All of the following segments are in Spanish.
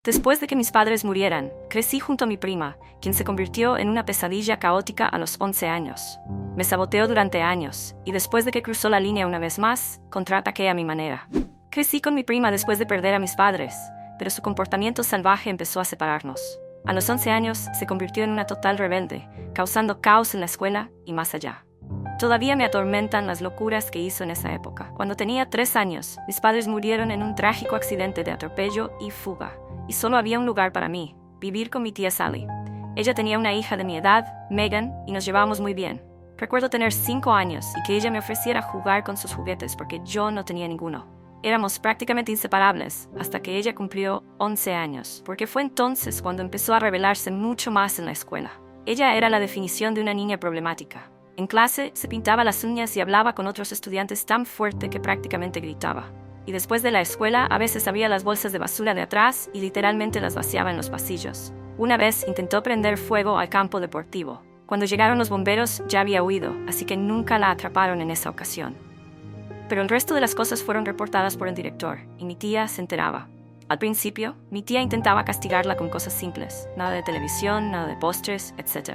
Después de que mis padres murieran, crecí junto a mi prima, quien se convirtió en una pesadilla caótica a los 11 años. Me saboteó durante años, y después de que cruzó la línea una vez más, contraataqué a mi manera. Crecí con mi prima después de perder a mis padres, pero su comportamiento salvaje empezó a separarnos. A los 11 años, se convirtió en una total rebelde, causando caos en la escuela y más allá. Todavía me atormentan las locuras que hizo en esa época. Cuando tenía 3 años, mis padres murieron en un trágico accidente de atropello y fuga. Y solo había un lugar para mí, vivir con mi tía Sally. Ella tenía una hija de mi edad, Megan, y nos llevábamos muy bien. Recuerdo tener 5 años y que ella me ofreciera jugar con sus juguetes porque yo no tenía ninguno. Éramos prácticamente inseparables hasta que ella cumplió 11 años, porque fue entonces cuando empezó a rebelarse mucho más en la escuela. Ella era la definición de una niña problemática. En clase se pintaba las uñas y hablaba con otros estudiantes tan fuerte que prácticamente gritaba. Y después de la escuela, a veces abría las bolsas de basura de atrás y literalmente las vaciaba en los pasillos. Una vez intentó prender fuego al campo deportivo. Cuando llegaron los bomberos ya había huido, así que nunca la atraparon en esa ocasión. Pero el resto de las cosas fueron reportadas por el director, y mi tía se enteraba. Al principio, mi tía intentaba castigarla con cosas simples, nada de televisión, nada de postres, etc.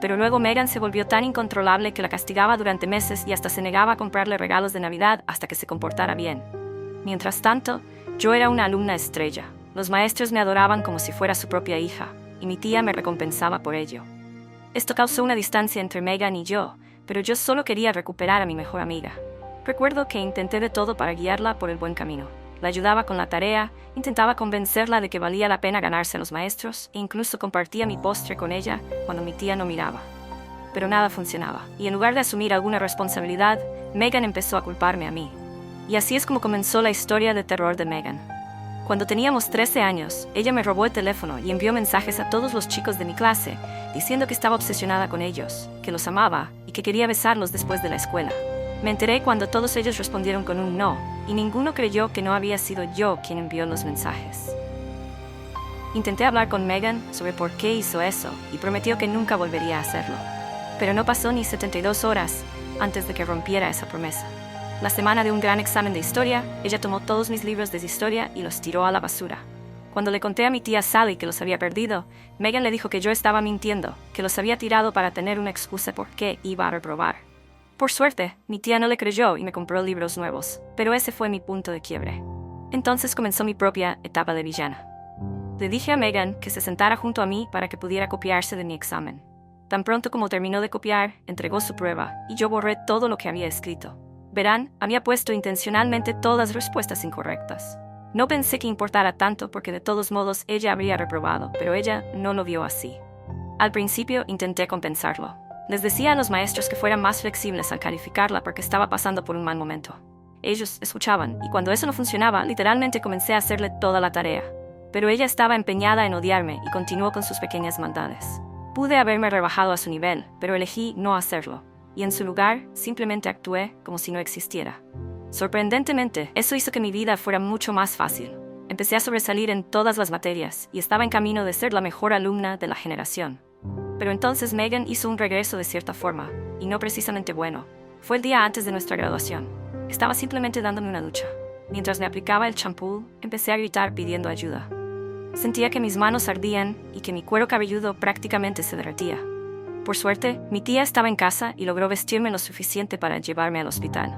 Pero luego Megan se volvió tan incontrolable que la castigaba durante meses y hasta se negaba a comprarle regalos de Navidad hasta que se comportara bien. Mientras tanto, yo era una alumna estrella. Los maestros me adoraban como si fuera su propia hija, y mi tía me recompensaba por ello. Esto causó una distancia entre Megan y yo, pero yo solo quería recuperar a mi mejor amiga. Recuerdo que intenté de todo para guiarla por el buen camino. La ayudaba con la tarea, intentaba convencerla de que valía la pena ganarse a los maestros, e incluso compartía mi postre con ella cuando mi tía no miraba. Pero nada funcionaba, y en lugar de asumir alguna responsabilidad, Megan empezó a culparme a mí. Y así es como comenzó la historia de terror de Megan. Cuando teníamos 13 años, ella me robó el teléfono y envió mensajes a todos los chicos de mi clase, diciendo que estaba obsesionada con ellos, que los amaba y que quería besarlos después de la escuela. Me enteré cuando todos ellos respondieron con un no, y ninguno creyó que no había sido yo quien envió los mensajes. Intenté hablar con Megan sobre por qué hizo eso, y prometió que nunca volvería a hacerlo. Pero no pasó ni 72 horas antes de que rompiera esa promesa. La semana de un gran examen de historia, ella tomó todos mis libros de historia y los tiró a la basura. Cuando le conté a mi tía Sally que los había perdido, Megan le dijo que yo estaba mintiendo, que los había tirado para tener una excusa por qué iba a reprobar. Por suerte, mi tía no le creyó y me compró libros nuevos, pero ese fue mi punto de quiebre. Entonces comenzó mi propia etapa de villana. Le dije a Megan que se sentara junto a mí para que pudiera copiarse de mi examen. Tan pronto como terminó de copiar, entregó su prueba y yo borré todo lo que había escrito. Verán, había puesto intencionalmente todas las respuestas incorrectas. No pensé que importara tanto porque de todos modos ella habría reprobado, pero ella no lo vio así. Al principio intenté compensarlo. Les decía a los maestros que fueran más flexibles al calificarla porque estaba pasando por un mal momento. Ellos escuchaban, y cuando eso no funcionaba, literalmente comencé a hacerle toda la tarea. Pero ella estaba empeñada en odiarme y continuó con sus pequeñas maldades. Pude haberme rebajado a su nivel, pero elegí no hacerlo. Y en su lugar, simplemente actué como si no existiera. Sorprendentemente, eso hizo que mi vida fuera mucho más fácil. Empecé a sobresalir en todas las materias y estaba en camino de ser la mejor alumna de la generación. Pero entonces Megan hizo un regreso de cierta forma, y no precisamente bueno. Fue el día antes de nuestra graduación. Estaba simplemente dándome una ducha. Mientras me aplicaba el champú, empecé a gritar pidiendo ayuda. Sentía que mis manos ardían y que mi cuero cabelludo prácticamente se derretía. Por suerte, mi tía estaba en casa y logró vestirme lo suficiente para llevarme al hospital.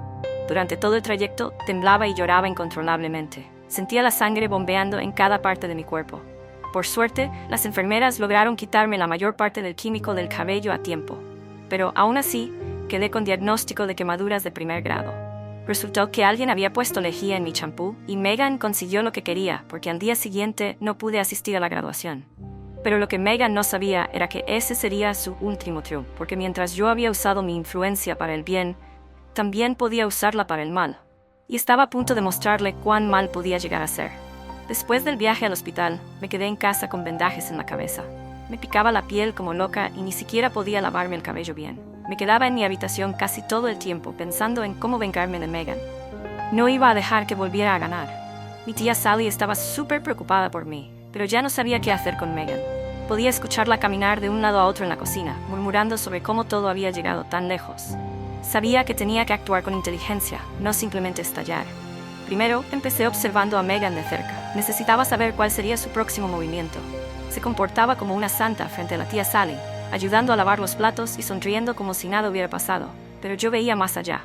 Durante todo el trayecto, temblaba y lloraba incontrolablemente. Sentía la sangre bombeando en cada parte de mi cuerpo. Por suerte, las enfermeras lograron quitarme la mayor parte del químico del cabello a tiempo. Pero aún así, quedé con diagnóstico de quemaduras de primer grado. Resultó que alguien había puesto lejía en mi champú y Megan consiguió lo que quería porque al día siguiente no pude asistir a la graduación. Pero lo que Megan no sabía era que ese sería su último triunfo, porque mientras yo había usado mi influencia para el bien, también podía usarla para el mal. Y estaba a punto de mostrarle cuán mal podía llegar a ser. Después del viaje al hospital, me quedé en casa con vendajes en la cabeza. Me picaba la piel como loca y ni siquiera podía lavarme el cabello bien. Me quedaba en mi habitación casi todo el tiempo pensando en cómo vengarme de Megan. No iba a dejar que volviera a ganar. Mi tía Sally estaba súper preocupada por mí, pero ya no sabía qué hacer con Megan. Podía escucharla caminar de un lado a otro en la cocina, murmurando sobre cómo todo había llegado tan lejos. Sabía que tenía que actuar con inteligencia, no simplemente estallar. Primero, empecé observando a Megan de cerca. Necesitaba saber cuál sería su próximo movimiento. Se comportaba como una santa frente a la tía Sally, ayudando a lavar los platos y sonriendo como si nada hubiera pasado, pero yo veía más allá.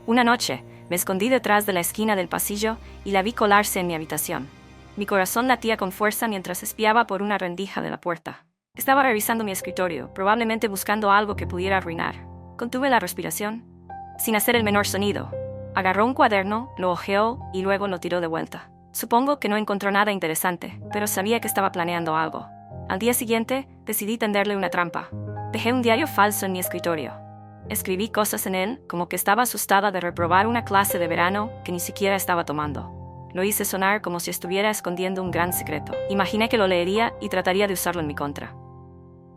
Una noche, me escondí detrás de la esquina del pasillo y la vi colarse en mi habitación. Mi corazón latía con fuerza mientras espiaba por una rendija de la puerta. Estaba revisando mi escritorio, probablemente buscando algo que pudiera arruinar. Contuve la respiración, sin hacer el menor sonido. Agarró un cuaderno, lo hojeó y luego lo tiró de vuelta. Supongo que no encontró nada interesante, pero sabía que estaba planeando algo. Al día siguiente, decidí tenderle una trampa. Dejé un diario falso en mi escritorio. Escribí cosas en él, como que estaba asustada de reprobar una clase de verano que ni siquiera estaba tomando. Lo hice sonar como si estuviera escondiendo un gran secreto. Imaginé que lo leería y trataría de usarlo en mi contra.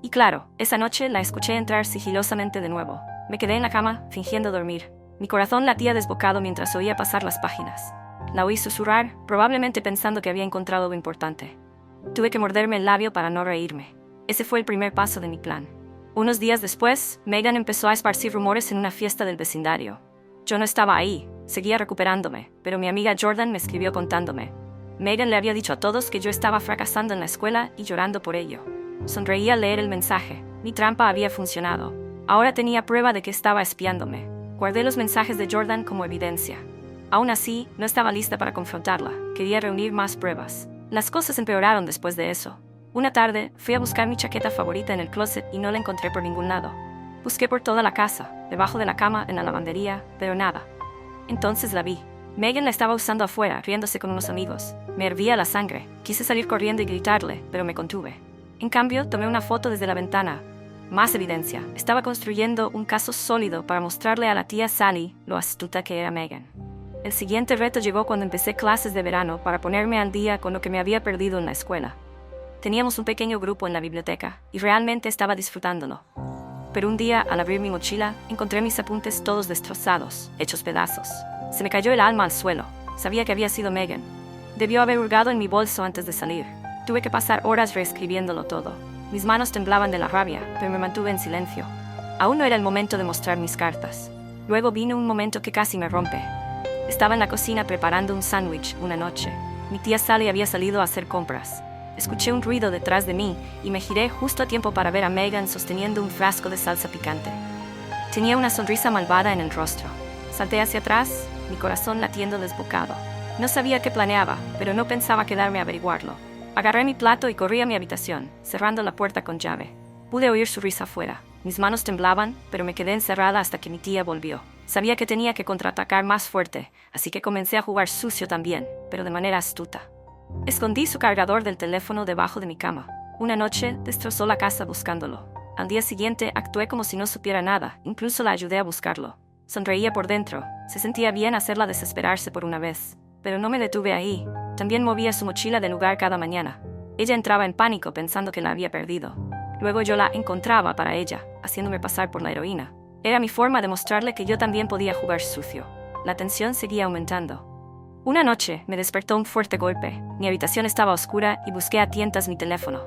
Y claro, esa noche la escuché entrar sigilosamente de nuevo. Me quedé en la cama, fingiendo dormir. Mi corazón latía desbocado mientras oía pasar las páginas. La oí susurrar, probablemente pensando que había encontrado algo importante. Tuve que morderme el labio para no reírme. Ese fue el primer paso de mi plan. Unos días después, Megan empezó a esparcir rumores en una fiesta del vecindario. Yo no estaba ahí, seguía recuperándome, pero mi amiga Jordan me escribió contándome. Megan le había dicho a todos que yo estaba fracasando en la escuela y llorando por ello. Sonreí al leer el mensaje. Mi trampa había funcionado. Ahora tenía prueba de que estaba espiándome. Guardé los mensajes de Jordan como evidencia. Aún así, no estaba lista para confrontarla. Quería reunir más pruebas. Las cosas empeoraron después de eso. Una tarde, fui a buscar mi chaqueta favorita en el closet y no la encontré por ningún lado. Busqué por toda la casa, debajo de la cama, en la lavandería, pero nada. Entonces la vi. Megan la estaba usando afuera, riéndose con unos amigos. Me hervía la sangre. Quise salir corriendo y gritarle, pero me contuve. En cambio, tomé una foto desde la ventana. Más evidencia. Estaba construyendo un caso sólido para mostrarle a la tía Sally lo astuta que era Megan. El siguiente reto llegó cuando empecé clases de verano para ponerme al día con lo que me había perdido en la escuela. Teníamos un pequeño grupo en la biblioteca y realmente estaba disfrutándolo. Pero un día, al abrir mi mochila, encontré mis apuntes todos destrozados, hechos pedazos. Se me cayó el alma al suelo. Sabía que había sido Megan. Debió haber hurgado en mi bolso antes de salir. Tuve que pasar horas reescribiéndolo todo. Mis manos temblaban de la rabia, pero me mantuve en silencio. Aún no era el momento de mostrar mis cartas. Luego vino un momento que casi me rompe. Estaba en la cocina preparando un sándwich una noche. Mi tía Sally había salido a hacer compras. Escuché un ruido detrás de mí y me giré justo a tiempo para ver a Megan sosteniendo un frasco de salsa picante. Tenía una sonrisa malvada en el rostro. Salté hacia atrás, mi corazón latiendo desbocado. No sabía qué planeaba, pero no pensaba quedarme a averiguarlo. Agarré mi plato y corrí a mi habitación, cerrando la puerta con llave. Pude oír su risa afuera. Mis manos temblaban, pero me quedé encerrada hasta que mi tía volvió. Sabía que tenía que contraatacar más fuerte, así que comencé a jugar sucio también, pero de manera astuta. Escondí su cargador del teléfono debajo de mi cama. Una noche, destrozó la casa buscándolo. Al día siguiente, actué como si no supiera nada, incluso la ayudé a buscarlo. Sonreía por dentro. Se sentía bien hacerla desesperarse por una vez. Pero no me detuve ahí. También movía su mochila de lugar cada mañana. Ella entraba en pánico pensando que la había perdido. Luego yo la encontraba para ella, haciéndome pasar por la heroína. Era mi forma de mostrarle que yo también podía jugar sucio. La tensión seguía aumentando. Una noche me despertó un fuerte golpe. Mi habitación estaba oscura y busqué a tientas mi teléfono.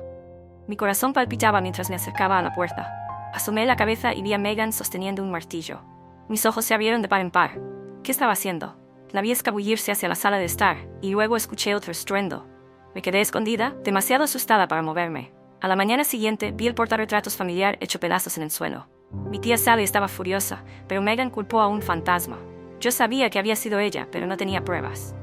Mi corazón palpitaba mientras me acercaba a la puerta. Asomé la cabeza y vi a Megan sosteniendo un martillo. Mis ojos se abrieron de par en par. ¿Qué estaba haciendo? La vi escabullirse hacia la sala de estar, y luego escuché otro estruendo. Me quedé escondida, demasiado asustada para moverme. A la mañana siguiente vi el portarretratos familiar hecho pedazos en el suelo. Mi tía Sally estaba furiosa, pero Megan culpó a un fantasma. Yo sabía que había sido ella, pero no tenía pruebas.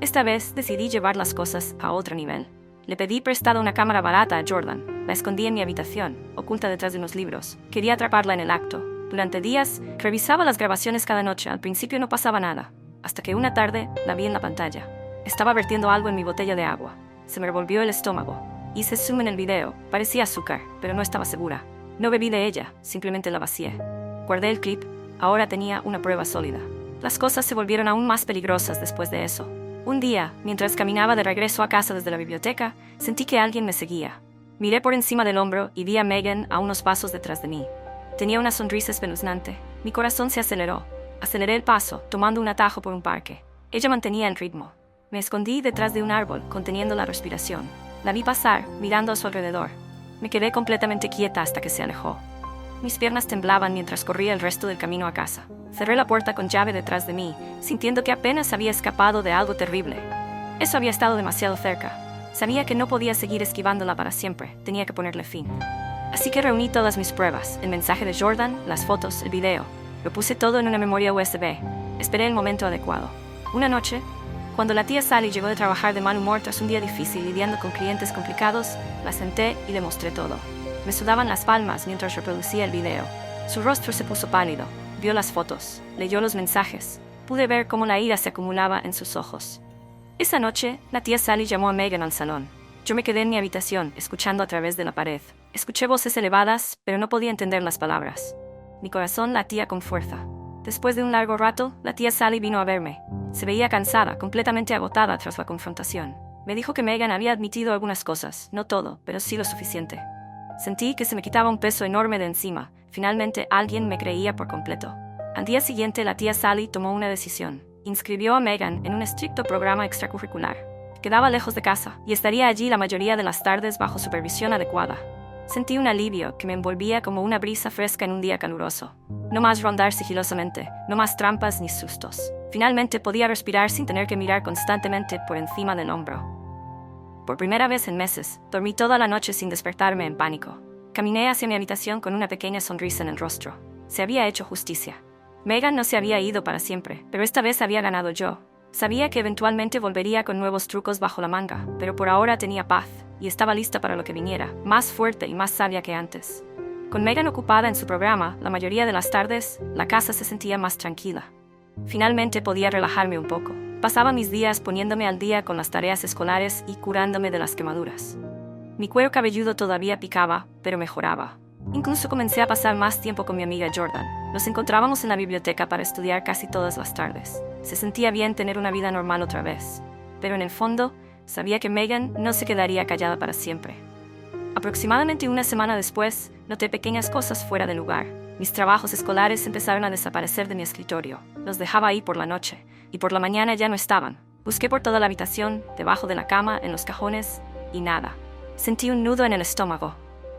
Esta vez decidí llevar las cosas a otro nivel. Le pedí prestada una cámara barata a Jordan. La escondí en mi habitación, oculta detrás de unos libros. Quería atraparla en el acto. Durante días, revisaba las grabaciones cada noche. Al principio no pasaba nada, hasta que una tarde la vi en la pantalla. Estaba vertiendo algo en mi botella de agua. Se me revolvió el estómago. Hice zoom en el video. Parecía azúcar, pero no estaba segura. No bebí de ella, simplemente la vacié. Guardé el clip. Ahora tenía una prueba sólida. Las cosas se volvieron aún más peligrosas después de eso. Un día, mientras caminaba de regreso a casa desde la biblioteca, sentí que alguien me seguía. Miré por encima del hombro y vi a Megan a unos pasos detrás de mí. Tenía una sonrisa espeluznante. Mi corazón se aceleró. Aceleré el paso, tomando un atajo por un parque. Ella mantenía el ritmo. Me escondí detrás de un árbol, conteniendo la respiración. La vi pasar, mirando a su alrededor. Me quedé completamente quieta hasta que se alejó. Mis piernas temblaban mientras corría el resto del camino a casa. Cerré la puerta con llave detrás de mí, sintiendo que apenas había escapado de algo terrible. Eso había estado demasiado cerca. Sabía que no podía seguir esquivándola para siempre, tenía que ponerle fin. Así que reuní todas mis pruebas, el mensaje de Jordan, las fotos, el video. Lo puse todo en una memoria USB. Esperé el momento adecuado. Una noche, cuando la tía Sally llegó de trabajar de mal humor tras un día difícil lidiando con clientes complicados, la senté y le mostré todo. Me sudaban las palmas mientras reproducía el video. Su rostro se puso pálido, vio las fotos, leyó los mensajes. Pude ver cómo la ira se acumulaba en sus ojos. Esa noche, la tía Sally llamó a Megan al salón. Yo me quedé en mi habitación, escuchando a través de la pared. Escuché voces elevadas, pero no podía entender las palabras. Mi corazón latía con fuerza. Después de un largo rato, la tía Sally vino a verme. Se veía cansada, completamente agotada tras la confrontación. Me dijo que Megan había admitido algunas cosas, no todo, pero sí lo suficiente. Sentí que se me quitaba un peso enorme de encima. Finalmente, alguien me creía por completo. Al día siguiente, la tía Sally tomó una decisión. Inscribió a Megan en un estricto programa extracurricular. Quedaba lejos de casa y estaría allí la mayoría de las tardes bajo supervisión adecuada. Sentí un alivio que me envolvía como una brisa fresca en un día caluroso. No más rondar sigilosamente, no más trampas ni sustos. Finalmente podía respirar sin tener que mirar constantemente por encima del hombro. Por primera vez en meses, dormí toda la noche sin despertarme en pánico. Caminé hacia mi habitación con una pequeña sonrisa en el rostro. Se había hecho justicia. Megan no se había ido para siempre, pero esta vez había ganado yo. Sabía que eventualmente volvería con nuevos trucos bajo la manga, pero por ahora tenía paz, y estaba lista para lo que viniera, más fuerte y más sabia que antes. Con Megan ocupada en su programa, la mayoría de las tardes, la casa se sentía más tranquila. Finalmente podía relajarme un poco. Pasaba mis días poniéndome al día con las tareas escolares y curándome de las quemaduras. Mi cuero cabelludo todavía picaba, pero mejoraba. Incluso comencé a pasar más tiempo con mi amiga Jordan. Nos encontrábamos en la biblioteca para estudiar casi todas las tardes. Se sentía bien tener una vida normal otra vez. Pero en el fondo, sabía que Megan no se quedaría callada para siempre. Aproximadamente una semana después, noté pequeñas cosas fuera de lugar. Mis trabajos escolares empezaron a desaparecer de mi escritorio. Los dejaba ahí por la noche, y por la mañana ya no estaban. Busqué por toda la habitación, debajo de la cama, en los cajones, y nada. Sentí un nudo en el estómago.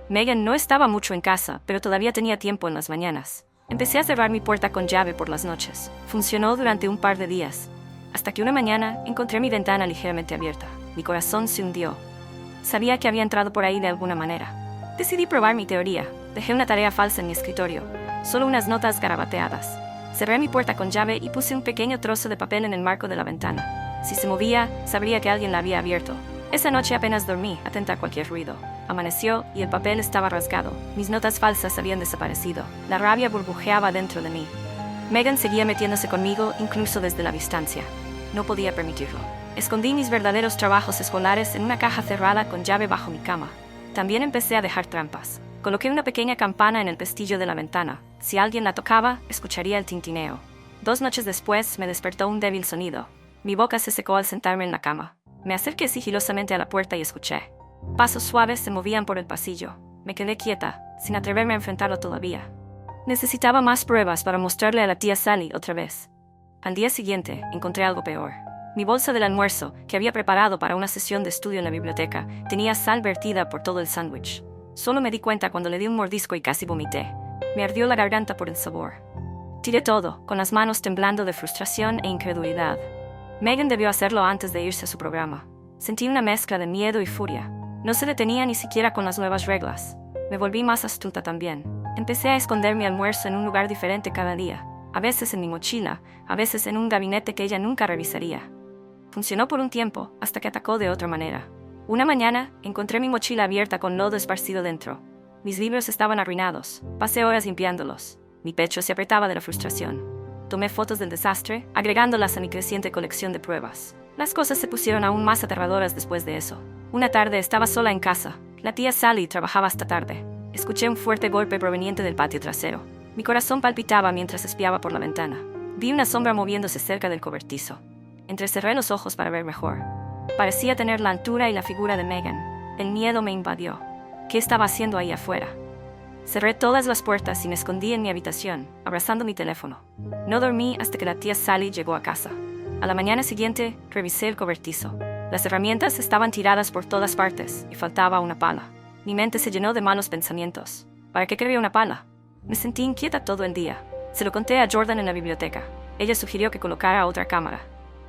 Megan no estaba mucho en casa, pero todavía tenía tiempo en las mañanas. Empecé a cerrar mi puerta con llave por las noches. Funcionó durante un par de días, hasta que una mañana encontré mi ventana ligeramente abierta. Mi corazón se hundió. Sabía que había entrado por ahí de alguna manera. Decidí probar mi teoría. Dejé una tarea falsa en mi escritorio, solo unas notas garabateadas. Cerré mi puerta con llave y puse un pequeño trozo de papel en el marco de la ventana. Si se movía, sabría que alguien la había abierto. Esa noche apenas dormí, atenta a cualquier ruido. Amaneció y el papel estaba rasgado. Mis notas falsas habían desaparecido. La rabia burbujeaba dentro de mí. Megan seguía metiéndose conmigo, incluso desde la distancia. No podía permitirlo. Escondí mis verdaderos trabajos escolares en una caja cerrada con llave bajo mi cama. También empecé a dejar trampas. Coloqué una pequeña campana en el pestillo de la ventana. Si alguien la tocaba, escucharía el tintineo. 2 noches después, me despertó un débil sonido. Mi boca se secó al sentarme en la cama. Me acerqué sigilosamente a la puerta y escuché. Pasos suaves se movían por el pasillo. Me quedé quieta, sin atreverme a enfrentarlo todavía. Necesitaba más pruebas para mostrarle a la tía Sally otra vez. Al día siguiente, encontré algo peor. Mi bolsa del almuerzo, que había preparado para una sesión de estudio en la biblioteca, tenía sal vertida por todo el sándwich. Solo me di cuenta cuando le di un mordisco y casi vomité. Me ardió la garganta por el sabor. Tiré todo, con las manos temblando de frustración e incredulidad. Megan debió hacerlo antes de irse a su programa. Sentí una mezcla de miedo y furia. No se detenía ni siquiera con las nuevas reglas. Me volví más astuta también. Empecé a esconder mi almuerzo en un lugar diferente cada día. A veces en mi mochila, a veces en un gabinete que ella nunca revisaría. Funcionó por un tiempo, hasta que atacó de otra manera. Una mañana, encontré mi mochila abierta con lodo esparcido dentro. Mis libros estaban arruinados. Pasé horas limpiándolos. Mi pecho se apretaba de la frustración. Tomé fotos del desastre, agregándolas a mi creciente colección de pruebas. Las cosas se pusieron aún más aterradoras después de eso. Una tarde estaba sola en casa. La tía Sally trabajaba hasta tarde. Escuché un fuerte golpe proveniente del patio trasero. Mi corazón palpitaba mientras espiaba por la ventana. Vi una sombra moviéndose cerca del cobertizo. Entrecerré los ojos para ver mejor. Parecía tener la altura y la figura de Megan. El miedo me invadió. ¿Qué estaba haciendo ahí afuera? Cerré todas las puertas y me escondí en mi habitación, abrazando mi teléfono. No dormí hasta que la tía Sally llegó a casa. A la mañana siguiente, revisé el cobertizo. Las herramientas estaban tiradas por todas partes y faltaba una pala. Mi mente se llenó de malos pensamientos. ¿Para qué quería una pala? Me sentí inquieta todo el día. Se lo conté a Jordan en la biblioteca. Ella sugirió que colocara otra cámara.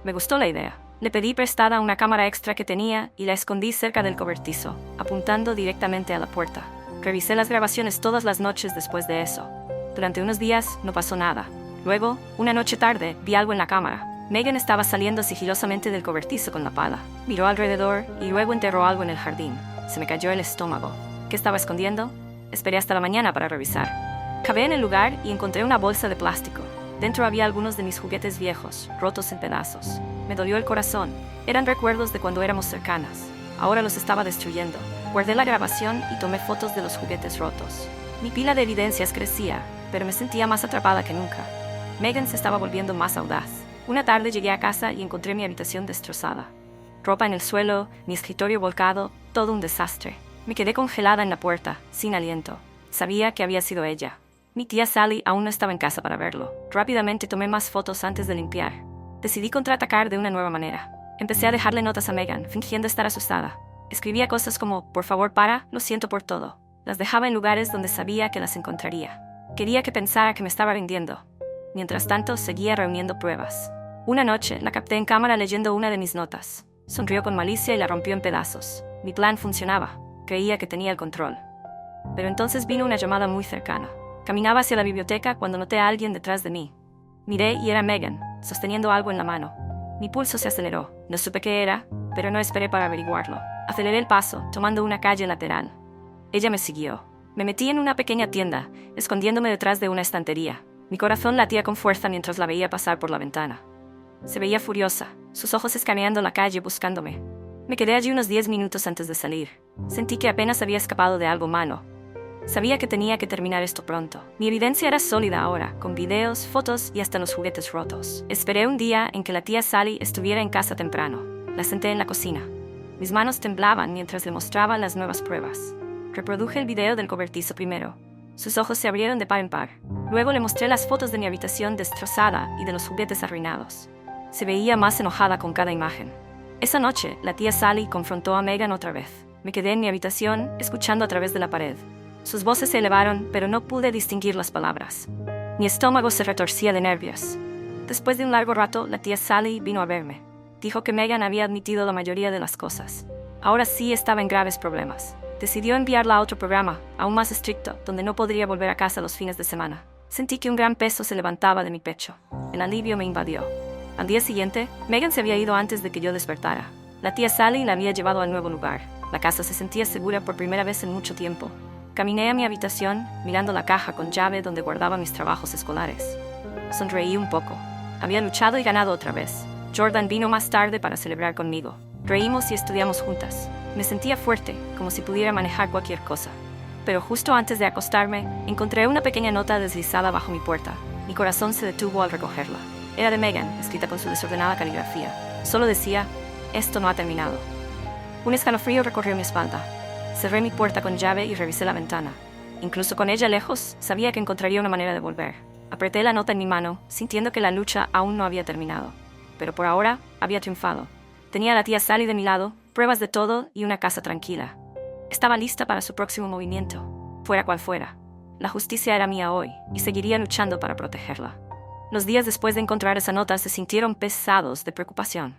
Me gustó la idea. Le pedí prestada una cámara extra que tenía y la escondí cerca del cobertizo, apuntando directamente a la puerta. Revisé las grabaciones todas las noches después de eso. Durante unos días no pasó nada. Luego, una noche tarde, vi algo en la cámara. Megan estaba saliendo sigilosamente del cobertizo con la pala. Miró alrededor y luego enterró algo en el jardín. Se me cayó el estómago. ¿Qué estaba escondiendo? Esperé hasta la mañana para revisar. Cavé en el lugar y encontré una bolsa de plástico. Dentro había algunos de mis juguetes viejos, rotos en pedazos. Me dolió el corazón. Eran recuerdos de cuando éramos cercanas. Ahora los estaba destruyendo. Guardé la grabación y tomé fotos de los juguetes rotos. Mi pila de evidencias crecía, pero me sentía más atrapada que nunca. Megan se estaba volviendo más audaz. Una tarde llegué a casa y encontré mi habitación destrozada. Ropa en el suelo, mi escritorio volcado, todo un desastre. Me quedé congelada en la puerta, sin aliento. Sabía que había sido ella. Mi tía Sally aún no estaba en casa para verlo. Rápidamente tomé más fotos antes de limpiar. Decidí contraatacar de una nueva manera. Empecé a dejarle notas a Megan, fingiendo estar asustada. Escribía cosas como, por favor para, lo siento por todo. Las dejaba en lugares donde sabía que las encontraría. Quería que pensara que me estaba rindiendo. Mientras tanto, seguía reuniendo pruebas. Una noche, la capté en cámara leyendo una de mis notas. Sonrió con malicia y la rompió en pedazos. Mi plan funcionaba. Creía que tenía el control. Pero entonces vino una llamada muy cercana. Caminaba hacia la biblioteca cuando noté a alguien detrás de mí. Miré y era Megan, sosteniendo algo en la mano. Mi pulso se aceleró. No supe qué era, pero no esperé para averiguarlo. Aceleré el paso, tomando una calle lateral. Ella me siguió. Me metí en una pequeña tienda, escondiéndome detrás de una estantería. Mi corazón latía con fuerza mientras la veía pasar por la ventana. Se veía furiosa, sus ojos escaneando la calle buscándome. Me quedé allí unos 10 minutos antes de salir. Sentí que apenas había escapado de algo malo. Sabía que tenía que terminar esto pronto. Mi evidencia era sólida ahora, con videos, fotos y hasta los juguetes rotos. Esperé un día en que la tía Sally estuviera en casa temprano. La senté en la cocina. Mis manos temblaban mientras le mostraba las nuevas pruebas. Reproduje el video del cobertizo primero. Sus ojos se abrieron de par en par. Luego le mostré las fotos de mi habitación destrozada y de los juguetes arruinados. Se veía más enojada con cada imagen. Esa noche, la tía Sally confrontó a Megan otra vez. Me quedé en mi habitación, escuchando a través de la pared. Sus voces se elevaron, pero no pude distinguir las palabras. Mi estómago se retorcía de nervios. Después de un largo rato, la tía Sally vino a verme. Dijo que Megan había admitido la mayoría de las cosas. Ahora sí estaba en graves problemas. Decidió enviarla a otro programa, aún más estricto, donde no podría volver a casa los fines de semana. Sentí que un gran peso se levantaba de mi pecho. El alivio me invadió. Al día siguiente, Megan se había ido antes de que yo despertara. La tía Sally la había llevado al nuevo lugar. La casa se sentía segura por primera vez en mucho tiempo. Caminé a mi habitación, mirando la caja con llave donde guardaba mis trabajos escolares. Sonreí un poco. Había luchado y ganado otra vez. Jordan vino más tarde para celebrar conmigo. Reímos y estudiamos juntas. Me sentía fuerte, como si pudiera manejar cualquier cosa. Pero justo antes de acostarme, encontré una pequeña nota deslizada bajo mi puerta. Mi corazón se detuvo al recogerla. Era de Megan, escrita con su desordenada caligrafía. Solo decía, esto no ha terminado. Un escalofrío recorrió mi espalda. Cerré mi puerta con llave y revisé la ventana. Incluso con ella lejos, sabía que encontraría una manera de volver. Apreté la nota en mi mano, sintiendo que la lucha aún no había terminado. Pero por ahora, había triunfado. Tenía a la tía Sally de mi lado, pruebas de todo y una casa tranquila. Estaba lista para su próximo movimiento, fuera cual fuera. La justicia era mía hoy, y seguiría luchando para protegerla. Los días después de encontrar esa nota se sintieron pesados de preocupación.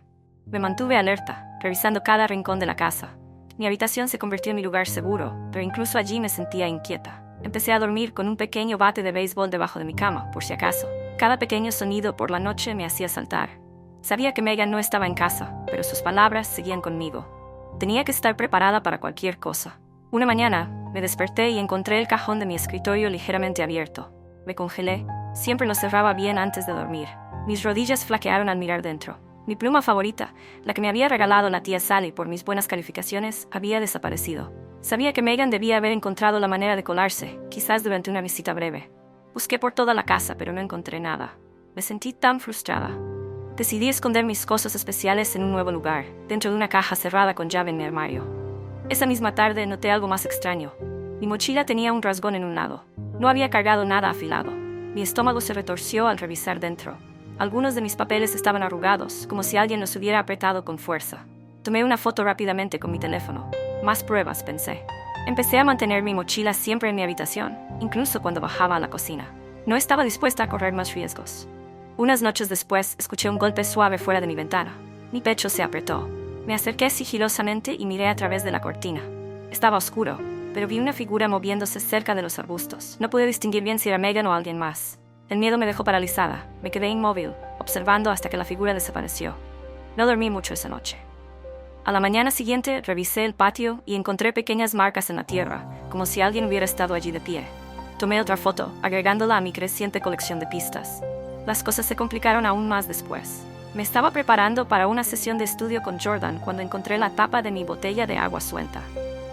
Me mantuve alerta, revisando cada rincón de la casa. Mi habitación se convirtió en mi lugar seguro, pero incluso allí me sentía inquieta. Empecé a dormir con un pequeño bate de béisbol debajo de mi cama, por si acaso. Cada pequeño sonido por la noche me hacía saltar. Sabía que Megan no estaba en casa, pero sus palabras seguían conmigo. Tenía que estar preparada para cualquier cosa. Una mañana, me desperté y encontré el cajón de mi escritorio ligeramente abierto. Me congelé. Siempre lo cerraba bien antes de dormir. Mis rodillas flaquearon al mirar dentro. Mi pluma favorita, la que me había regalado la tía Sally por mis buenas calificaciones, había desaparecido. Sabía que Megan debía haber encontrado la manera de colarse, quizás durante una visita breve. Busqué por toda la casa, pero no encontré nada. Me sentí tan frustrada. Decidí esconder mis cosas especiales en un nuevo lugar, dentro de una caja cerrada con llave en mi armario. Esa misma tarde noté algo más extraño. Mi mochila tenía un rasgón en un lado. No había cargado nada afilado. Mi estómago se retorció al revisar dentro. Algunos de mis papeles estaban arrugados, como si alguien los hubiera apretado con fuerza. Tomé una foto rápidamente con mi teléfono. Más pruebas, pensé. Empecé a mantener mi mochila siempre en mi habitación, incluso cuando bajaba a la cocina. No estaba dispuesta a correr más riesgos. Unas noches después, escuché un golpe suave fuera de mi ventana. Mi pecho se apretó. Me acerqué sigilosamente y miré a través de la cortina. Estaba oscuro, pero vi una figura moviéndose cerca de los arbustos. No pude distinguir bien si era Megan o alguien más. El miedo me dejó paralizada. Me quedé inmóvil, observando hasta que la figura desapareció. No dormí mucho esa noche. A la mañana siguiente revisé el patio y encontré pequeñas marcas en la tierra, como si alguien hubiera estado allí de pie. Tomé otra foto, agregándola a mi creciente colección de pistas. Las cosas se complicaron aún más después. Me estaba preparando para una sesión de estudio con Jordan cuando encontré la tapa de mi botella de agua suelta.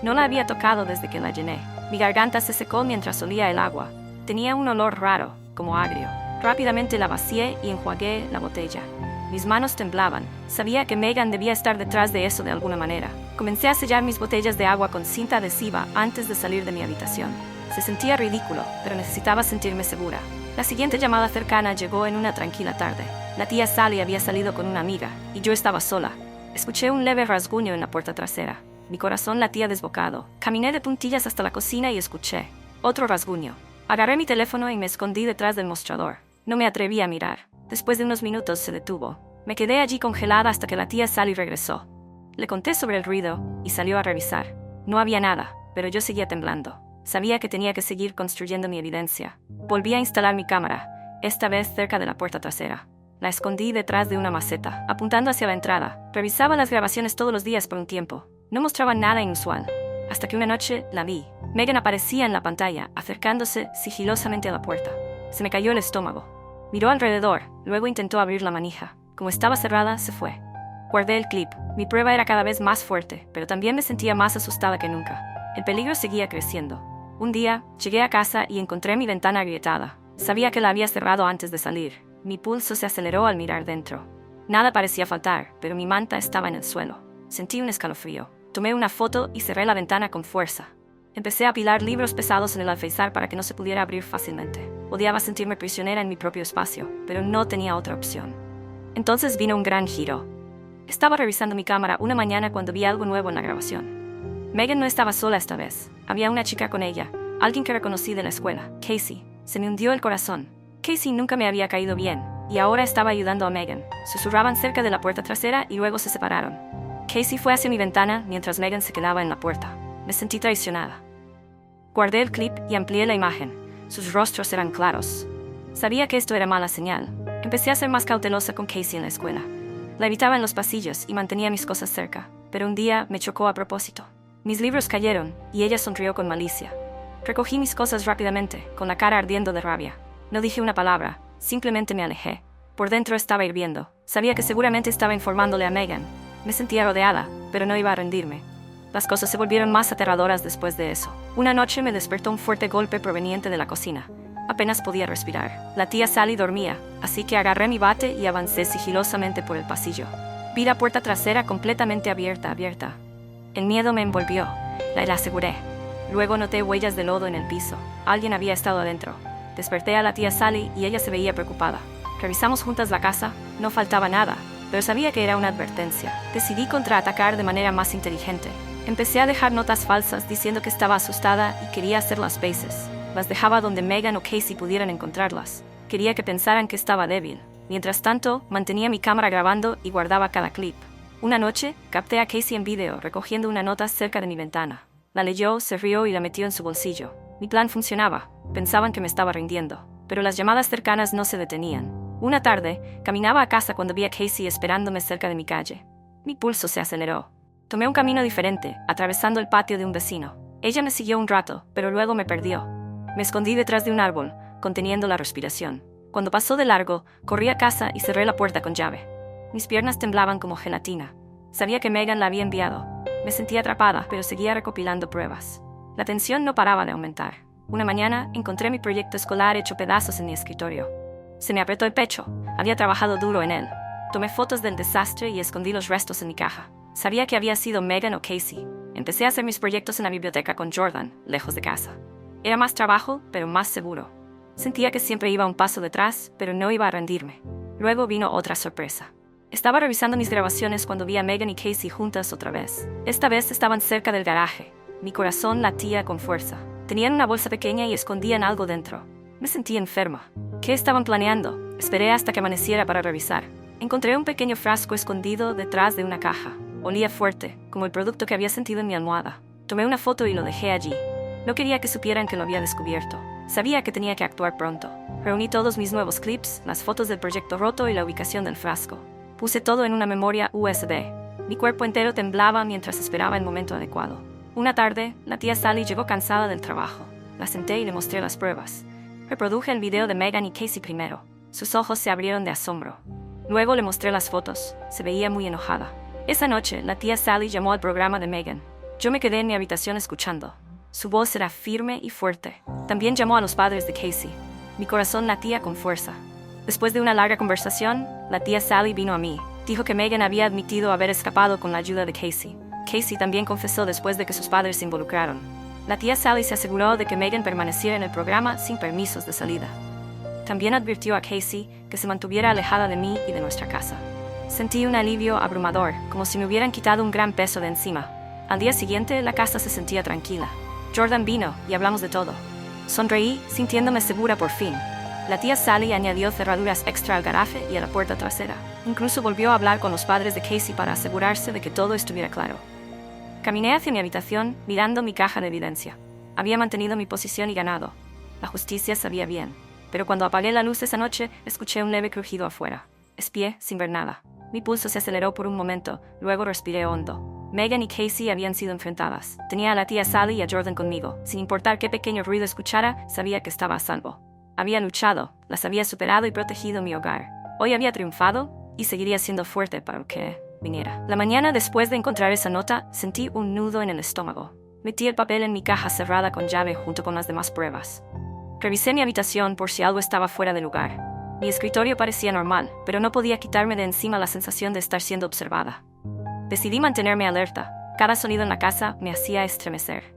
No la había tocado desde que la llené. Mi garganta se secó mientras olía el agua. Tenía un olor raro, como agrio. Rápidamente la vacié y enjuagué la botella. Mis manos temblaban. Sabía que Megan debía estar detrás de eso de alguna manera. Comencé a sellar mis botellas de agua con cinta adhesiva antes de salir de mi habitación. Se sentía ridículo, pero necesitaba sentirme segura. La siguiente llamada cercana llegó en una tranquila tarde. La tía Sally había salido con una amiga, y yo estaba sola. Escuché un leve rasguño en la puerta trasera. Mi corazón latía desbocado. Caminé de puntillas hasta la cocina y escuché otro rasguño. Agarré mi teléfono y me escondí detrás del mostrador. No me atreví a mirar. Después de unos minutos se detuvo. Me quedé allí congelada hasta que la tía Sally regresó. Le conté sobre el ruido y salió a revisar. No había nada, pero yo seguía temblando. Sabía que tenía que seguir construyendo mi evidencia. Volví a instalar mi cámara, esta vez cerca de la puerta trasera. La escondí detrás de una maceta, apuntando hacia la entrada. Revisaba las grabaciones todos los días por un tiempo. No mostraba nada inusual. Hasta que una noche la vi. Megan aparecía en la pantalla, acercándose sigilosamente a la puerta. Se me cayó el estómago. Miró alrededor, luego intentó abrir la manija. Como estaba cerrada, se fue. Guardé el clip. Mi prueba era cada vez más fuerte, pero también me sentía más asustada que nunca. El peligro seguía creciendo. Un día, llegué a casa y encontré mi ventana agrietada. Sabía que la había cerrado antes de salir. Mi pulso se aceleró al mirar dentro. Nada parecía faltar, pero mi manta estaba en el suelo. Sentí un escalofrío. Tomé una foto y cerré la ventana con fuerza. Empecé a apilar libros pesados en el alféizar para que no se pudiera abrir fácilmente. Odiaba sentirme prisionera en mi propio espacio, pero no tenía otra opción. Entonces vino un gran giro. Estaba revisando mi cámara una mañana cuando vi algo nuevo en la grabación. Megan no estaba sola esta vez. Había una chica con ella, alguien que reconocí de la escuela, Casey. Se me hundió el corazón. Casey nunca me había caído bien, y ahora estaba ayudando a Megan. Susurraban cerca de la puerta trasera y luego se separaron. Casey fue hacia mi ventana mientras Megan se quedaba en la puerta. Me sentí traicionada. Guardé el clip y amplié la imagen. Sus rostros eran claros. Sabía que esto era mala señal. Empecé a ser más cautelosa con Casey en la escuela. La evitaba en los pasillos y mantenía mis cosas cerca, pero un día me chocó a propósito. Mis libros cayeron y ella sonrió con malicia. Recogí mis cosas rápidamente, con la cara ardiendo de rabia. No dije una palabra, simplemente me alejé. Por dentro estaba hirviendo. Sabía que seguramente estaba informándole a Megan. Me sentía rodeada, pero no iba a rendirme. Las cosas se volvieron más aterradoras después de eso. Una noche me despertó un fuerte golpe proveniente de la cocina. Apenas podía respirar. La tía Sally dormía, así que agarré mi bate y avancé sigilosamente por el pasillo. Vi la puerta trasera completamente abierta. El miedo me envolvió. La aseguré. Luego noté huellas de lodo en el piso. Alguien había estado adentro. Desperté a la tía Sally y ella se veía preocupada. Revisamos juntas la casa. No faltaba nada, pero sabía que era una advertencia. Decidí contraatacar de manera más inteligente. Empecé a dejar notas falsas diciendo que estaba asustada y quería hacer las paces. Las dejaba donde Megan o Casey pudieran encontrarlas. Quería que pensaran que estaba débil. Mientras tanto, mantenía mi cámara grabando y guardaba cada clip. Una noche, capté a Casey en video recogiendo una nota cerca de mi ventana. La leyó, se rió y la metió en su bolsillo. Mi plan funcionaba. Pensaban que me estaba rindiendo. Pero las llamadas cercanas no se detenían. Una tarde, caminaba a casa cuando vi a Casey esperándome cerca de mi calle. Mi pulso se aceleró. Tomé un camino diferente, atravesando el patio de un vecino. Ella me siguió un rato, pero luego me perdió. Me escondí detrás de un árbol, conteniendo la respiración. Cuando pasó de largo, corrí a casa y cerré la puerta con llave. Mis piernas temblaban como gelatina. Sabía que Megan la había enviado. Me sentía atrapada, pero seguía recopilando pruebas. La tensión no paraba de aumentar. Una mañana, encontré mi proyecto escolar hecho pedazos en mi escritorio. Se me apretó el pecho. Había trabajado duro en él. Tomé fotos del desastre y escondí los restos en mi caja. Sabía que había sido Megan o Casey. Empecé a hacer mis proyectos en la biblioteca con Jordan, lejos de casa. Era más trabajo, pero más seguro. Sentía que siempre iba un paso detrás, pero no iba a rendirme. Luego vino otra sorpresa. Estaba revisando mis grabaciones cuando vi a Megan y Casey juntas otra vez. Esta vez estaban cerca del garaje. Mi corazón latía con fuerza. Tenían una bolsa pequeña y escondían algo dentro. Me sentí enferma. ¿Qué estaban planeando? Esperé hasta que amaneciera para revisar. Encontré un pequeño frasco escondido detrás de una caja. Olía fuerte, como el producto que había sentido en mi almohada. Tomé una foto y lo dejé allí. No quería que supieran que lo había descubierto. Sabía que tenía que actuar pronto. Reuní todos mis nuevos clips, las fotos del proyecto roto y la ubicación del frasco. Puse todo en una memoria USB. Mi cuerpo entero temblaba mientras esperaba el momento adecuado. Una tarde, la tía Sally llegó cansada del trabajo. La senté y le mostré las pruebas. Reproduje el video de Megan y Casey primero. Sus ojos se abrieron de asombro. Luego le mostré las fotos. Se veía muy enojada. Esa noche, la tía Sally llamó al programa de Megan. Yo me quedé en mi habitación escuchando. Su voz era firme y fuerte. También llamó a los padres de Casey. Mi corazón latía con fuerza. Después de una larga conversación, la tía Sally vino a mí. Dijo que Megan había admitido haber escapado con la ayuda de Casey. Casey también confesó después de que sus padres se involucraron. La tía Sally se aseguró de que Megan permaneciera en el programa sin permisos de salida. También advirtió a Casey que se mantuviera alejada de mí y de nuestra casa. Sentí un alivio abrumador, como si me hubieran quitado un gran peso de encima. Al día siguiente, la casa se sentía tranquila. Jordan vino y hablamos de todo. Sonreí, sintiéndome segura por fin. La tía Sally añadió cerraduras extra al garaje y a la puerta trasera. Incluso volvió a hablar con los padres de Casey para asegurarse de que todo estuviera claro. Caminé hacia mi habitación, mirando mi caja de evidencia. Había mantenido mi posición y ganado. La justicia sabía bien. Pero cuando apagué la luz esa noche, escuché un leve crujido afuera. Espié sin ver nada. Mi pulso se aceleró por un momento, luego respiré hondo. Megan y Casey habían sido enfrentadas. Tenía a la tía Sally y a Jordan conmigo. Sin importar qué pequeño ruido escuchara, sabía que estaba a salvo. Había luchado, las había superado y protegido mi hogar. Hoy había triunfado y seguiría siendo fuerte para lo que viniera. La mañana después de encontrar esa nota, sentí un nudo en el estómago. Metí el papel en mi caja cerrada con llave junto con las demás pruebas. Revisé mi habitación por si algo estaba fuera de lugar. Mi escritorio parecía normal, pero no podía quitarme de encima la sensación de estar siendo observada. Decidí mantenerme alerta. Cada sonido en la casa me hacía estremecer.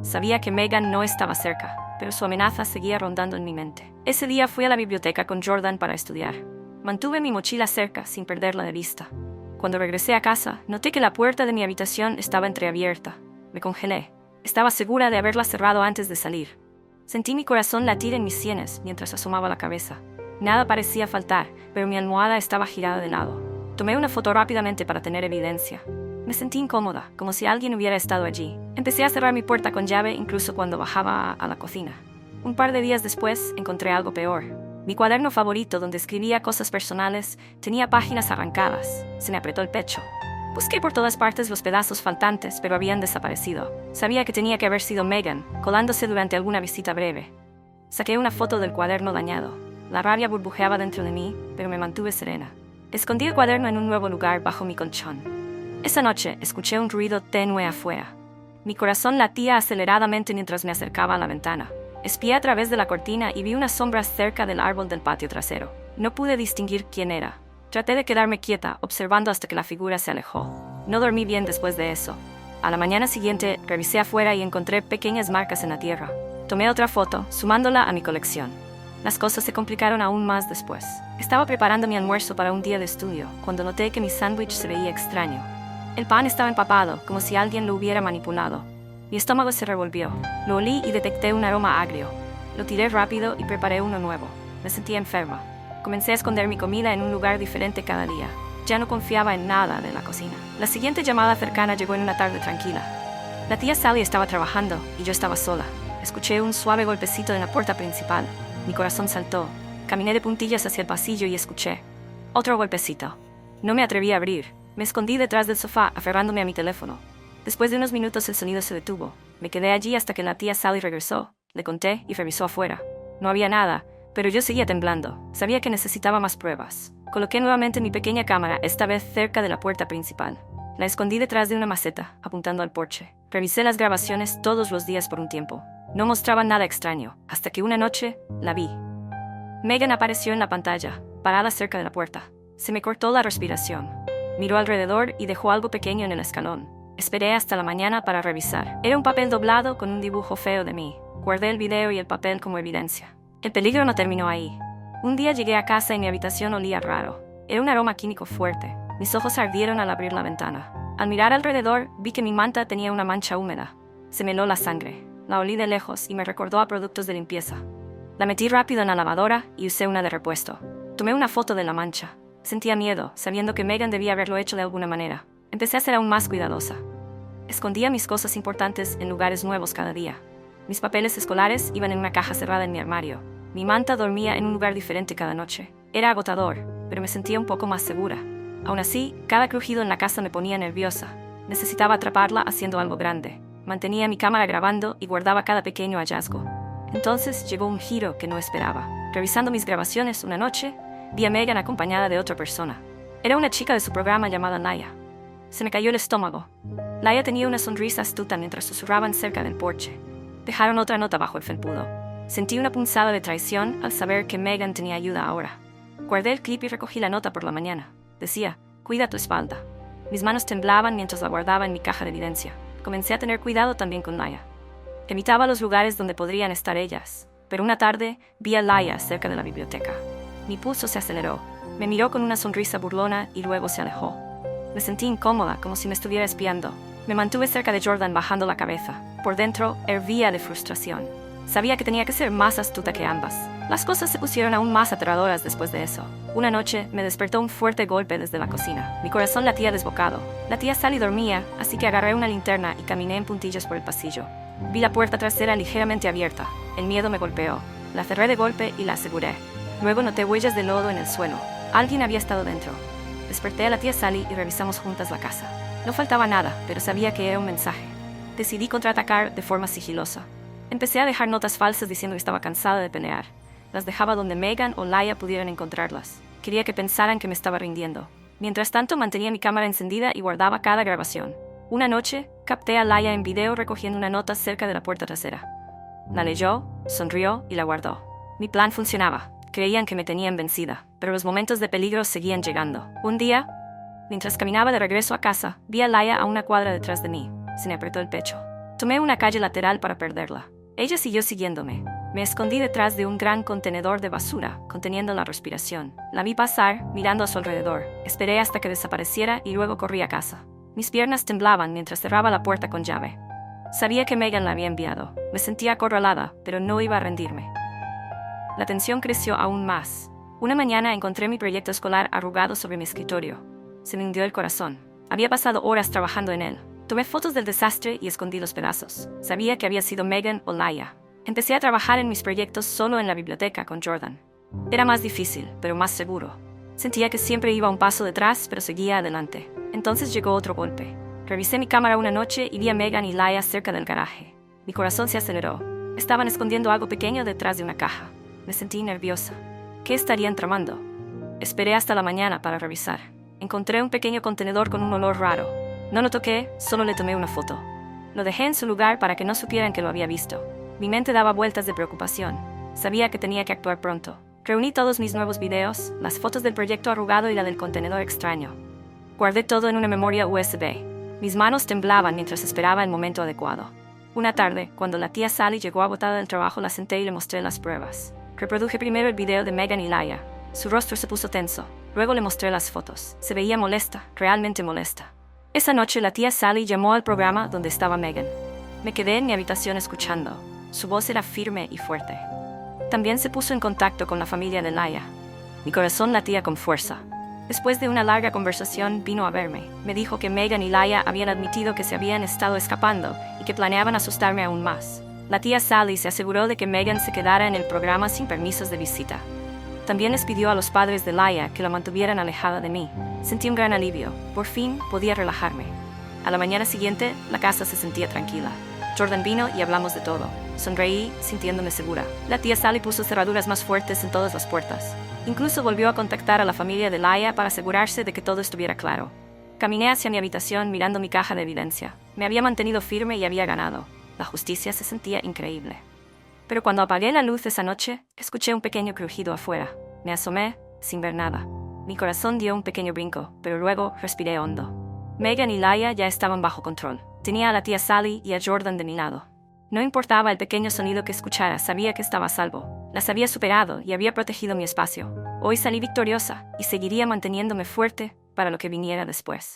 Sabía que Megan no estaba cerca, pero su amenaza seguía rondando en mi mente. Ese día fui a la biblioteca con Jordan para estudiar. Mantuve mi mochila cerca sin perderla de vista. Cuando regresé a casa, noté que la puerta de mi habitación estaba entreabierta. Me congelé. Estaba segura de haberla cerrado antes de salir. Sentí mi corazón latir en mis sienes mientras asomaba la cabeza. Nada parecía faltar, pero mi almohada estaba girada de lado. Tomé una foto rápidamente para tener evidencia. Me sentí incómoda, como si alguien hubiera estado allí. Empecé a cerrar mi puerta con llave incluso cuando bajaba a la cocina. Un par de días después, encontré algo peor. Mi cuaderno favorito, donde escribía cosas personales, tenía páginas arrancadas. Se me apretó el pecho. Busqué por todas partes los pedazos faltantes, pero habían desaparecido. Sabía que tenía que haber sido Megan, colándose durante alguna visita breve. Saqué una foto del cuaderno dañado. La rabia burbujeaba dentro de mí, pero me mantuve serena. Escondí el cuaderno en un nuevo lugar bajo mi colchón. Esa noche escuché un ruido tenue afuera. Mi corazón latía aceleradamente mientras me acercaba a la ventana. Espié a través de la cortina y vi unas sombras cerca del árbol del patio trasero. No pude distinguir quién era. Traté de quedarme quieta, observando hasta que la figura se alejó. No dormí bien después de eso. A la mañana siguiente, revisé afuera y encontré pequeñas marcas en la tierra. Tomé otra foto, sumándola a mi colección. Las cosas se complicaron aún más después. Estaba preparando mi almuerzo para un día de estudio, cuando noté que mi sándwich se veía extraño. El pan estaba empapado, como si alguien lo hubiera manipulado. Mi estómago se revolvió. Lo olí y detecté un aroma agrio. Lo tiré rápido y preparé uno nuevo. Me sentía enferma. Comencé a esconder mi comida en un lugar diferente cada día. Ya no confiaba en nada de la cocina. La siguiente llamada cercana llegó en una tarde tranquila. La tía Sally estaba trabajando y yo estaba sola. Escuché un suave golpecito en la puerta principal. Mi corazón saltó. Caminé de puntillas hacia el pasillo y escuché. Otro golpecito. No me atreví a abrir. Me escondí detrás del sofá, aferrándome a mi teléfono. Después de unos minutos el sonido se detuvo. Me quedé allí hasta que la tía Sally regresó. Le conté y revisó afuera. No había nada, pero yo seguía temblando. Sabía que necesitaba más pruebas. Coloqué nuevamente mi pequeña cámara, esta vez cerca de la puerta principal. La escondí detrás de una maceta, apuntando al porche. Revisé las grabaciones todos los días por un tiempo. No mostraban nada extraño, hasta que una noche la vi. Megan apareció en la pantalla, parada cerca de la puerta. Se me cortó la respiración. Miró alrededor y dejó algo pequeño en el escalón. Esperé hasta la mañana para revisar. Era un papel doblado con un dibujo feo de mí. Guardé el video y el papel como evidencia. El peligro no terminó ahí. Un día llegué a casa y mi habitación olía raro. Era un aroma químico fuerte. Mis ojos ardieron al abrir la ventana. Al mirar alrededor, vi que mi manta tenía una mancha húmeda. Se me heló la sangre. La olí de lejos y me recordó a productos de limpieza. La metí rápido en la lavadora y usé una de repuesto. Tomé una foto de la mancha. Sentía miedo, sabiendo que Megan debía haberlo hecho de alguna manera. Empecé a ser aún más cuidadosa. Escondía mis cosas importantes en lugares nuevos cada día. Mis papeles escolares iban en una caja cerrada en mi armario. Mi manta dormía en un lugar diferente cada noche. Era agotador, pero me sentía un poco más segura. Aún así, cada crujido en la casa me ponía nerviosa. Necesitaba atraparla haciendo algo grande. Mantenía mi cámara grabando y guardaba cada pequeño hallazgo. Entonces llegó un giro que no esperaba. Revisando mis grabaciones una noche, vi a Megan acompañada de otra persona. Era una chica de su programa llamada Laia. Se me cayó el estómago. Laia tenía una sonrisa astuta mientras susurraban cerca del porche. Dejaron otra nota bajo el felpudo. Sentí una punzada de traición al saber que Megan tenía ayuda ahora. Guardé el clip y recogí la nota por la mañana. Decía, cuida tu espalda. Mis manos temblaban mientras la guardaba en mi caja de evidencia. Comencé a tener cuidado también con Laia. Evitaba los lugares donde podrían estar ellas, pero una tarde vi a Laia cerca de la biblioteca. Mi pulso se aceleró. Me miró con una sonrisa burlona y luego se alejó. Me sentí incómoda, como si me estuviera espiando. Me mantuve cerca de Jordan bajando la cabeza. Por dentro, hervía de frustración. Sabía que tenía que ser más astuta que ambas. Las cosas se pusieron aún más aterradoras después de eso. Una noche, me despertó un fuerte golpe desde la cocina. Mi corazón latía desbocado. La tía Sally dormía, así que agarré una linterna y caminé en puntillas por el pasillo. Vi la puerta trasera ligeramente abierta. El miedo me golpeó. La cerré de golpe y la aseguré. Luego noté huellas de lodo en el suelo. Alguien había estado dentro. Desperté a la tía Sally y revisamos juntas la casa. No faltaba nada, pero sabía que era un mensaje. Decidí contraatacar de forma sigilosa. Empecé a dejar notas falsas diciendo que estaba cansada de pelear. Las dejaba donde Megan o Laia pudieran encontrarlas. Quería que pensaran que me estaba rindiendo. Mientras tanto, mantenía mi cámara encendida y guardaba cada grabación. Una noche, capté a Laia en video recogiendo una nota cerca de la puerta trasera. La leyó, sonrió y la guardó. Mi plan funcionaba. Creían que me tenían vencida, pero los momentos de peligro seguían llegando. Un día, mientras caminaba de regreso a casa, vi a Laia a una cuadra detrás de mí. Se me apretó el pecho. Tomé una calle lateral para perderla. Ella siguió siguiéndome. Me escondí detrás de un gran contenedor de basura, conteniendo la respiración. La vi pasar, mirando a su alrededor. Esperé hasta que desapareciera y luego corrí a casa. Mis piernas temblaban mientras cerraba la puerta con llave. Sabía que Megan la había enviado. Me sentía acorralada, pero no iba a rendirme. La tensión creció aún más. Una mañana encontré mi proyecto escolar arrugado sobre mi escritorio. Se me hundió el corazón. Había pasado horas trabajando en él. Tomé fotos del desastre y escondí los pedazos. Sabía que había sido Megan o Laia. Empecé a trabajar en mis proyectos solo en la biblioteca con Jordan. Era más difícil, pero más seguro. Sentía que siempre iba un paso detrás, pero seguía adelante. Entonces llegó otro golpe. Revisé mi cámara una noche y vi a Megan y Laia cerca del garaje. Mi corazón se aceleró. Estaban escondiendo algo pequeño detrás de una caja. Me sentí nerviosa. ¿Qué estarían tramando? Esperé hasta la mañana para revisar. Encontré un pequeño contenedor con un olor raro. No lo toqué, solo le tomé una foto. Lo dejé en su lugar para que no supieran que lo había visto. Mi mente daba vueltas de preocupación. Sabía que tenía que actuar pronto. Reuní todos mis nuevos videos, las fotos del proyecto arrugado y la del contenedor extraño. Guardé todo en una memoria USB. Mis manos temblaban mientras esperaba el momento adecuado. Una tarde, cuando la tía Sally llegó agotada del trabajo, la senté y le mostré las pruebas. Reproduje primero el video de Megan y Laia. Su rostro se puso tenso. Luego le mostré las fotos. Se veía molesta, realmente molesta. Esa noche la tía Sally llamó al programa donde estaba Megan. Me quedé en mi habitación escuchando. Su voz era firme y fuerte. También se puso en contacto con la familia de Laia. Mi corazón latía con fuerza. Después de una larga conversación, vino a verme. Me dijo que Megan y Laia habían admitido que se habían estado escapando y que planeaban asustarme aún más. La tía Sally se aseguró de que Megan se quedara en el programa sin permisos de visita. También les pidió a los padres de Laia que la mantuvieran alejada de mí. Sentí un gran alivio. Por fin podía relajarme. A la mañana siguiente, la casa se sentía tranquila. Jordan vino y hablamos de todo. Sonreí, sintiéndome segura. La tía Sally puso cerraduras más fuertes en todas las puertas. Incluso volvió a contactar a la familia de Laia para asegurarse de que todo estuviera claro. Caminé hacia mi habitación mirando mi caja de evidencia. Me había mantenido firme y había ganado. La justicia se sentía increíble. Pero cuando apagué la luz esa noche, escuché un pequeño crujido afuera. Me asomé, sin ver nada. Mi corazón dio un pequeño brinco, pero luego respiré hondo. Megan y Laia ya estaban bajo control. Tenía a la tía Sally y a Jordan de mi lado. No importaba el pequeño sonido que escuchara, sabía que estaba a salvo. Las había superado y había protegido mi espacio. Hoy salí victoriosa y seguiría manteniéndome fuerte para lo que viniera después.